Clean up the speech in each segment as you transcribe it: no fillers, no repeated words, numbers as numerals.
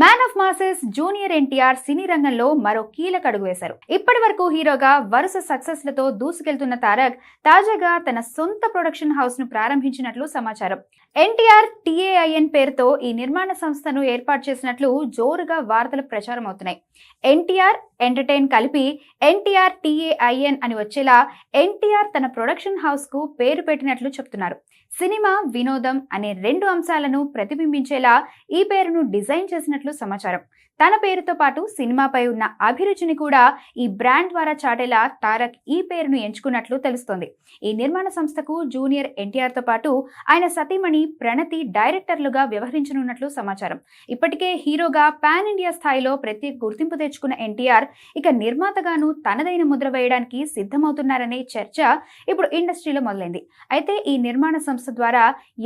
Man of masses junior NTR cine రంగంలో మరో కీలక అడుగు వేశారు. ఇప్పటి వరకు హీరోగా వరుస సక్సెస్ లతో దూసుకెళ్తున్న తారక్ తాజాగా తన సొంత ప్రొడక్షన్ హౌస్ ను ప్రారంభించినట్లు సమాచారం. ఎన్టీఆర్ TAIN పేరుతో ఈ నిర్మాణ సంస్థను ఏర్పాటు చేసినట్లు జోరుగా వార్తలు ప్రచారం అవుతున్నాయి. ఎన్టీఆర్ ఎంటర్టైన్ కలిపి ఎన్టీఆర్ TAIN అని వచ్చేలా ఎన్టీఆర్ తన ప్రొడక్షన్ హౌస్ కు పేరు పెట్టినట్లు చెప్తున్నారు. సినిమా, వినోదం అనే రెండు అంశాలను ప్రతిబింబించేలా ఈ పేరును డిజైన్ చేసినట్లు సమాచారం. తన పేరుతో పాటు సినిమాపై ఉన్న అభిరుచిని కూడా ఈ బ్రాండ్ ద్వారా చాటేలా తారక్ ఈ పేరును ఎంచుకున్నట్లు తెలుస్తోంది. ఈ నిర్మాణ సంస్థకు జూనియర్ ఎన్టీఆర్ తో పాటు ఆయన సతీమణి ప్రణతి డైరెక్టర్లుగా వ్యవహరించనున్నట్లు సమాచారం. ఇప్పటికే హీరోగా పాన్ ఇండియా స్థాయిలో ప్రత్యేక గుర్తింపు తెచ్చుకున్న ఎన్టీఆర్ ఇక నిర్మాతగాను తనదైన ముద్ర వేయడానికి సిద్ధమవుతున్నారనే చర్చ ఇప్పుడు ఇండస్ట్రీలో మొదలైంది. అయితే ఈ నిర్మాణ సంస్థ ద్వారా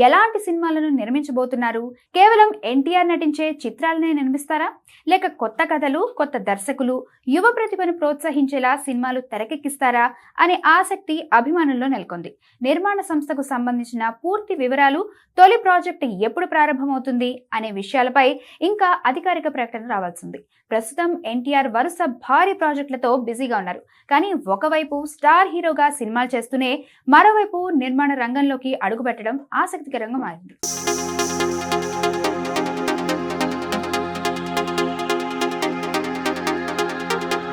ఎలాంటి సినిమాలను నిర్మించబోతున్నారు? కేవలం ఎన్టీఆర్ నటించే చిత్రాలనే నిర్మిస్తారా, లేక కొత్త కథలు, కొత్త దర్శకులు, యువ ప్రతిభను ప్రోత్సహించేలా సినిమాలు తెరకెక్కిస్తారా అనే ఆసక్తి అభిమానుల్లో నెలకొంది. నిర్మాణ సంస్థకు సంబంధించిన పూర్తి వివరాలు, తొలి ప్రాజెక్ట్ ఎప్పుడు ప్రారంభమవుతుంది అనే విషయాలపై ఇంకా అధికారిక ప్రకటన రావాల్సింది. ప్రస్తుతం ఎన్టీఆర్ వరుస భారీ ప్రాజెక్టులతో బిజీగా ఉన్నారు. కానీ ఒకవైపు స్టార్ హీరోగా సినిమాలు చేస్తూనే మరోవైపు నిర్మాణ రంగంలోకి అడుగుపెట్టడం ఆసక్తికరంగా మారింది.